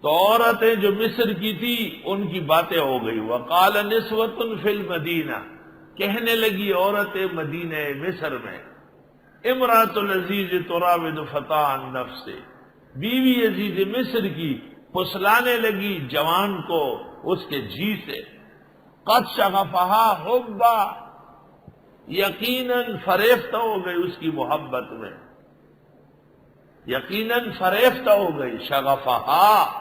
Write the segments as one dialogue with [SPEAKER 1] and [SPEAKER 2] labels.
[SPEAKER 1] تو عورتیں جو مصر کی تھی ان کی باتیں ہو گئی. وقال نسوۃ فی المدینہ، کہنے لگی عورتیں مدینہ مصر میں، امرأۃ العزیز تراود فتى عن نفسه، بیوی عزیز مصر کی پھسلانے لگی جوان کو اس کے جی سے. قد شغفها حبا، یقیناً فریفتہ ہو گئی اس کی محبت میں، یقیناً فریفتہ ہو گئی. شغفها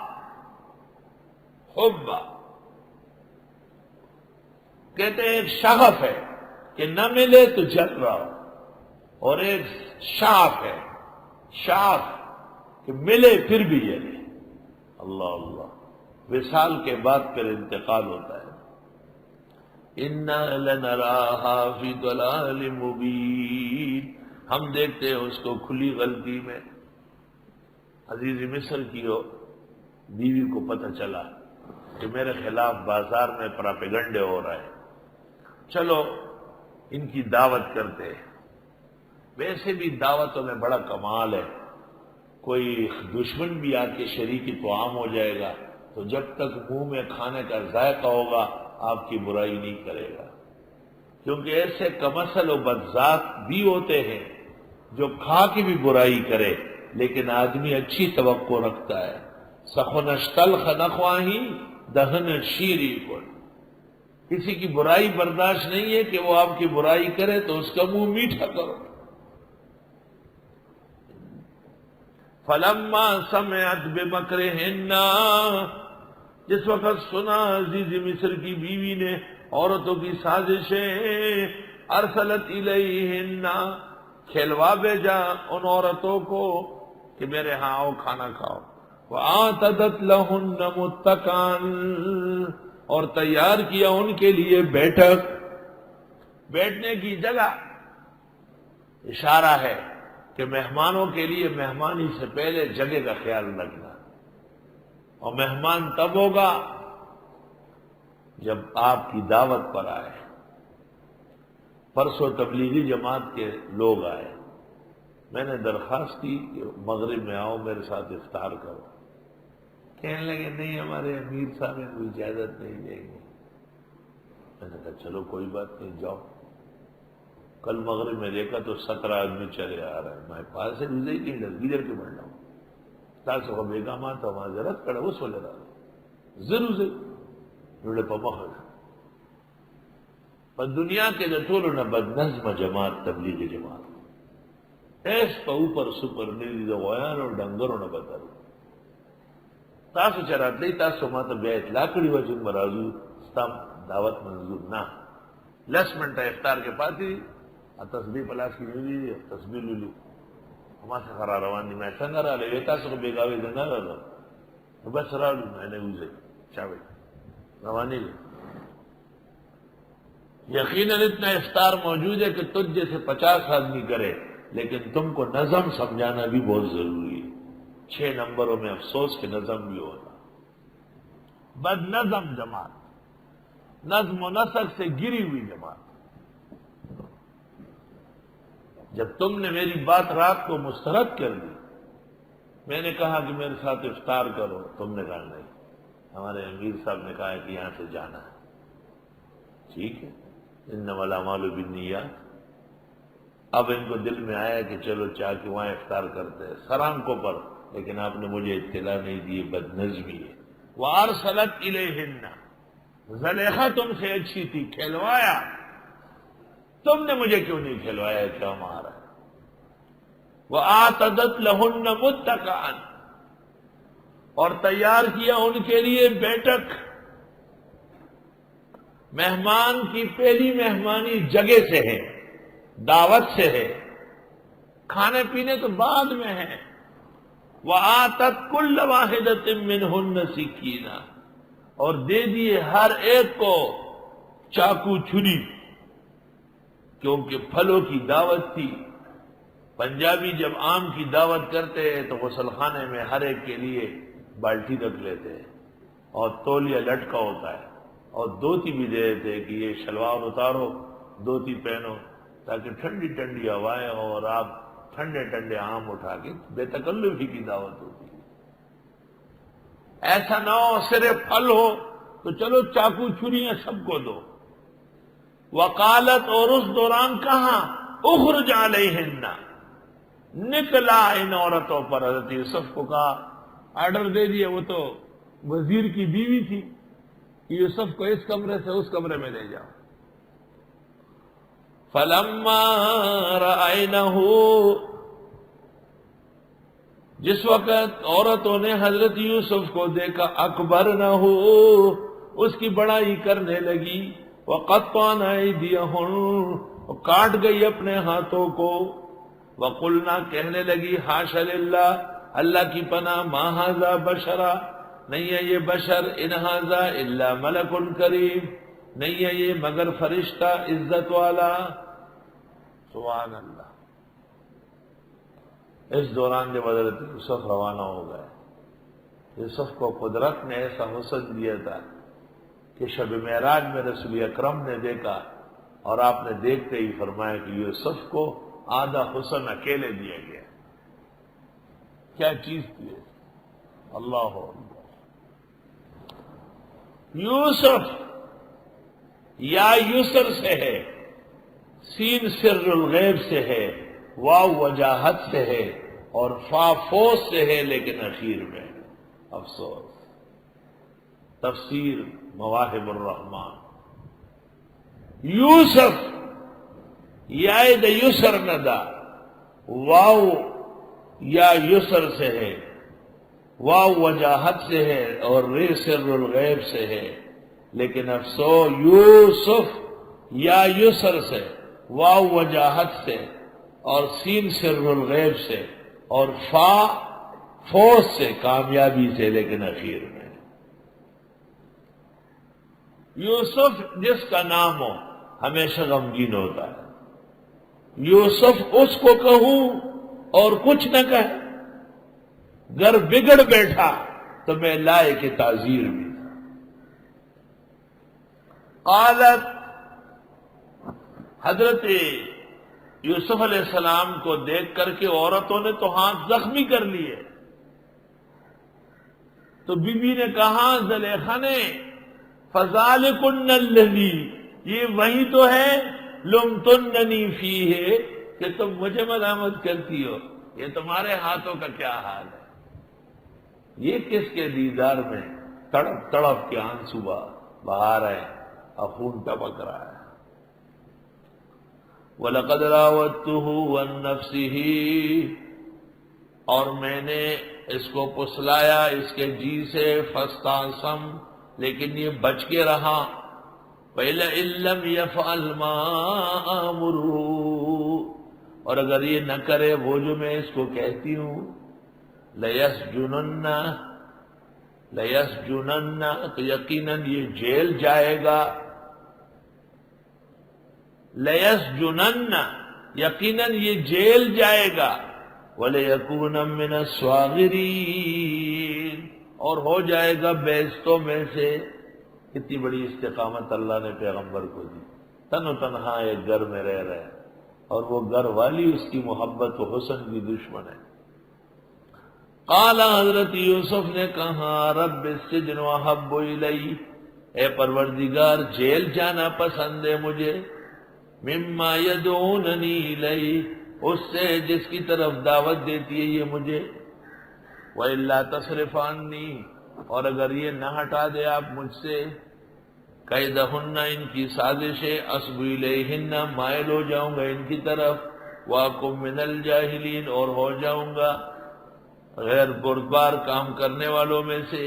[SPEAKER 1] حبا کہتے ہیں ایک شغف ہے کہ نہ ملے تو جل رہا ہو، اور ایک شاف ہے، شاف کہ ملے پھر بھی جلے. اللہ اللہ، وصال کے بعد پھر انتقال ہوتا ہے. اِنَّا لَنَرَاهَا فِي ضَلَالٍ مُبِينٍ، ہم دیکھتے ہیں اس کو کھلی غلطی میں. عزیز مصر کی ہو بیوی کو پتہ چلا کہ میرے خلاف بازار میں پراپیگنڈے ہو رہا ہے، چلو ان کی دعوت کرتے ہیں. ویسے بھی دعوتوں میں بڑا کمال ہے، کوئی دشمن بھی آ کے شریک طعام ہو جائے گا تو جب تک منہ میں کھانے کا ذائقہ ہوگا آپ کی برائی نہیں کرے گا، کیونکہ ایسے کمسل و بدذات بھی ہوتے ہیں جو کھا کے بھی برائی کرے لیکن آدمی اچھی توقع رکھتا ہے. سخنش تلخ نخواہی دہن شیری کن، کسی کی برائی برداشت نہیں ہے کہ وہ آپ کی برائی کرے تو اس کا منہ میٹھا کرو. فلما سمعت بمکرہن، جس وقت سنا عزیز مصر کی بیوی نے عورتوں کی سازشیں، ارسلت الیہن، کھلوا بھیجا ان عورتوں کو کہ میرے ہاں آؤ کھانا کھاؤ. وَآتَدَتْ لَهُنَّ مُتَّكَأً، اور تیار کیا ان کے لیے بیٹھک، بیٹھنے کی جگہ. اشارہ ہے کہ مہمانوں کے لیے مہمانی سے پہلے جگہ کا خیال رکھنا، اور مہمان تب ہوگا جب آپ کی دعوت پر آئے. پرسوں تبلیغی جماعت کے لوگ آئے، میں نے درخواست کی کہ مغرب میں آؤ میرے ساتھ افطار کرو. کہنے لگے نہیں ہمارے امیر صاحب ہیں کوئی اجازت نہیں دیں گے. میں نے کہا چلو کوئی بات نہیں جاؤ. کل مغرب میں دیکھا تو 17 آدمی چلے آ رہے ہیں. میں پاس سے گزرے کہ گزر کے بڑھ رہا ہوں تاسو کو بیگا ماں تو معذرت کڑا وہ سولے رہا ضرور جڑے پا مخر. پر دنیا کے جتولو نہ بد نظم جماعت تبلیغ جماعت ایس پا اوپر سپر نیلی دا غیان اور ڈنگروں نہ بدل. تاسو چرات لی تاسو ما تا بیا اطلاع کری وجن مرازو ستا دعوت منظور نا. 10 منٹا افطار کے پاتی تسبیح پلاس کی نیلی دی تسبیح لیلی ہما سے خرا روان دی. میں سنگا را لے تاسو کو بیگاوی دنا را لے بس را لی میں نے اوزے چاوے روانی لی. یقیناً اتنا افطار موجود ہے کہ تجھ جیسے 50 آدمی کرے، لیکن تم کو نظم سمجھانا بھی بہت ضروری ہے. 6 نمبروں میں افسوس کہ نظم بھی ہونا. بد نظم جماعت، نظم و نسق سے گری ہوئی جماعت. جب تم نے میری بات رات کو مسترد کر دی، میں نے کہا کہ میرے ساتھ افطار کرو، تم نے کہا نہیں. ہمارے امیر صاحب نے کہا کہ یہاں سے جانا ہے. ٹھیک ہے، انما الاعمال بالنیات. اب ان کو دل میں آیا کہ چلو چاہ کے وہاں افطار کرتے ہیں سرانکوں پر، لیکن آپ نے مجھے اطلاع نہیں دی. بد نظمی ہے. وارسلت الیہن، زلیخا تم سے اچھی تھی، کھلوایا. تم نے مجھے کیوں نہیں کھلوایا؟ کیا ہمارا. وآتدت لہن متکئا، اور تیار کیا ان کے لیے بیٹھک. مہمان کی پہلی مہمانی جگہ سے ہے، دعوت سے ہے، کھانے پینے تو بعد میں ہے. وآتت کل واحدۃ منہن سکینہ، اور دے دیے ہر ایک کو چاقو چھری، کیونکہ پھلوں کی دعوت تھی. پنجابی جب آم کی دعوت کرتے ہیں تو غسل خانے میں ہر ایک کے لیے بالٹی رکھ لیتے ہیں اور تولیہ لٹکا ہوتا ہے، اور دھوتی بھی دے دیتے کہ یہ شلوار اتارو دھوتی پہنو تاکہ ٹھنڈی ٹھنڈی ہوائیں اور آپ ٹھنڈے ٹھنڈے آم اٹھا کے. بے تکلفی کی دعوت ہوتی ہے. ایسا نہ ہو صرف پھل ہو تو چلو چاقو چھریاں سب کو دو. وقالت، اور اس دوران کہاں، اخرج علیہن، نکلا ان عورتوں پر. حضرت یوسف کو کہا، آرڈر دے دیا، وہ تو وزیر کی بیوی تھی، یوسف کو اس کمرے سے اس کمرے میں لے جاؤ. فلما رأینہ، جس وقت عورتوں نے حضرت یوسف کو دیکھا، اکبرنہ، اس کی بڑائی کرنے لگی. وقطعن ایدیہن، کاٹ گئی اپنے ہاتھوں کو. وقلنا، کہنے لگی، حاشا للہ، اللہ کی پناہ، ما ھذا بشرا، نہیں ہے یہ بشر، ان ھذا الا ملک کریم، نہیں ہے یہ مگر فرشتہ عزت والا. سبحان اللہ. اس دوران جب حضرت یوسف روانہ ہو گئے، یوسف کو قدرت نے ایسا حسن دیا تھا کہ شب معراج میں رسول اکرم نے دیکھا، اور آپ نے دیکھتے ہی فرمایا کہ یوسف کو آدھا حسن اکیلے دیا گیا. کیا چیز تھی اللہ اکبر. یوسف یا یسر سے ہے، سین سر الغیب سے ہے، واو وجاہت سے ہے، اور فا فوز سے ہے، لیکن اخیر میں افسوس. تفسیر مواہب الرحمان. یوسف یا یسر ندا، واو یا یسر سے ہے، واو وجاہت سے ہے، اور رے سر الغیب سے ہے، لیکن افسوس یوسف یا یسر سے، واو وجاہت سے، اور سین سر الغیب سے، اور فا فوز سے، کامیابی سے، لیکن اخیر میں. یوسف جس کا نام ہو ہمیشہ غمگین ہوتا ہے. یوسف اس کو کہوں اور کچھ نہ کہے، گر بگڑ بیٹھا تو میں لائے کہ تعزیر بھی. قالت، حضرت یوسف علیہ السلام کو دیکھ کر کے عورتوں نے تو ہاتھ زخمی کر لیے، تو بی بی نے کہا، زلیخا نے، فذالکن الذی، یہ وہی تو ہے، لمتننی فیہ، کہ تم مجھے ملامت کرتی ہو، یہ تمہارے ہاتھوں کا کیا حال ہے. یہ کس کے دیدار میں تڑپ تڑپ کے آنسو بہا رہے ہیں، اور خون ٹپک رہا ہے. وَلَقَدْ رَاوَدتُّهُ عَن نَّفْسِهِ، اور میں نے اس کو پسلایا اس کے جی سے، فَاسْتَعْصَمَ، لیکن یہ بچ کے رہا. وَإِلَّئِن لَّمْ يَفْعَلْ مَا آمُرُهُ، اور اگر یہ نہ کرے وہ جو میں اس کو کہتی ہوں، لَيَسْجُنَنَّ، تو یقیناً یہ جیل جائے گا. لَيَسْجُنَنَّ، یقیناً یہ جیل جائے گا. وَلَيَكُونَ مِنَ الصَّاغِرِينَ، اور ہو جائے گا بیزتوں میں سے. کتنی بڑی استقامت اللہ نے پیغمبر کو دی. تن و تنہا ایک گھر میں رہ رہے، اور وہ گھر والی اس کی محبت و حسن کی دشمن ہے. قال، حضرت یوسف نے کہا، رب السجن احب الی، اے پروردگار جیل جانا پسند ہے مجھے، مما یدعوننی الی، اس سے جس کی طرف دعوت دیتی ہے یہ مجھے. وَإِلَّا تَصْرِفْ عَنِّي، اور اگر یہ نہ ہٹا دے آپ مجھ سے، کیدہن، ان کی سازشیں، اصب الیہن، مائل ہو جاؤں گا ان کی طرف، وَأَكُن مِّنَ الْجَاهِلِينَ، اور ہو جاؤں گا غیر بردبار کام کرنے والوں میں سے.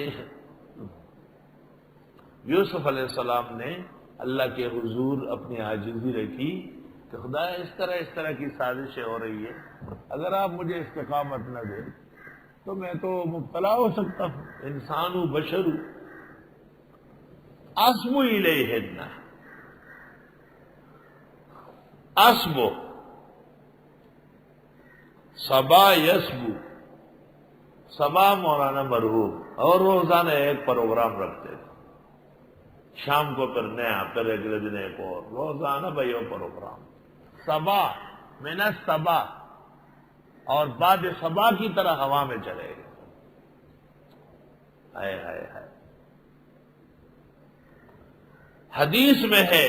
[SPEAKER 1] یوسف علیہ السلام نے اللہ کے حضور اپنی عاجزی رکھی کہ خدا اس طرح کی سازشیں ہو رہی ہے، اگر آپ مجھے استقامت نہ دیں تو میں تو مبتلا ہو سکتا ہوں، انسان ہوں، بشر ہوں. اسبو الیہن، اسبو، صبا یسبو، صبا مولانا مرحوم، اور روزانہ ایک پروگرام رکھتے تھے، شام کو پھر نیا، پھر اگلے دن ایک اور، روزانہ بھائی وہ پروگرام. صبا من الصبا، اور بعد صبا کی طرح ہوا میں چلے گئے. ہائے ہائے ہائے. حدیث میں ہے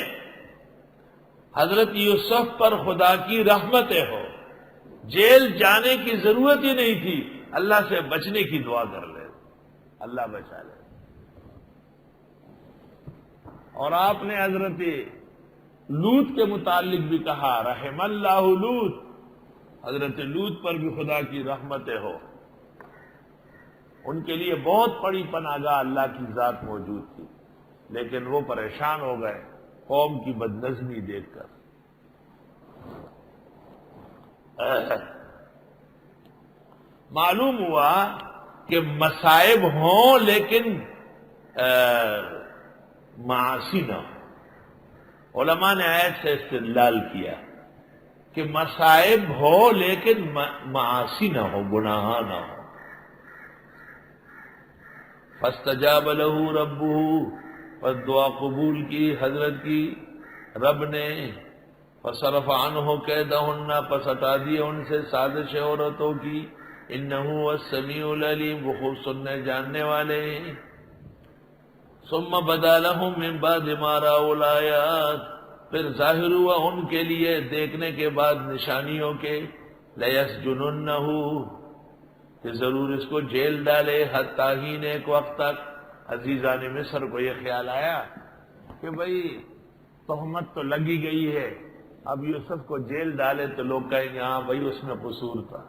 [SPEAKER 1] حضرت یوسف پر خدا کی رحمتیں ہو، جیل جانے کی ضرورت ہی نہیں تھی، اللہ سے بچنے کی دعا کر لے، اللہ بچا لے. اور آپ نے حضرت لوط کے متعلق بھی کہا رحم اللہ لوط، حضرت لوط پر بھی خدا کی رحمتیں ہو. ان کے لیے بہت بڑی پناہ گاہ اللہ کی ذات موجود تھی، لیکن وہ پریشان ہو گئے قوم کی بدنظمی دیکھ کر. معلوم ہوا کہ مصائب ہوں لیکن معاصی نہ ہو. علماء نے آیت سے استدلال کیا کہ مصائب ہو لیکن معاصی نہ ہو، گناہ نہ ہو. فاستجاب له ربه، پس دعا قبول کی حضرت کی رب نے. فصرف عنہ کیدہن، پس ہٹا دیے ان سے سازش عورتوں کی. انہ هو السمیع العلیم، وہ خوب سننے جاننے والے ہیں. ثم بدا لهم من بعد ما رأوا الآیات، پھر ظاہر ہوا ان کے لیے دیکھنے کے بعد نشانیوں کے. لیسجننہ، کہ ضرور اس کو جیل ڈالے، حتی حین، ایک وقت تک. عزیزان مصر کو یہ خیال آیا کہ بھئی تہمت تو لگی گئی ہے، اب یوسف کو جیل ڈالے تو لوگ کہیں گے ہاں بھئی اس میں قصور تھا.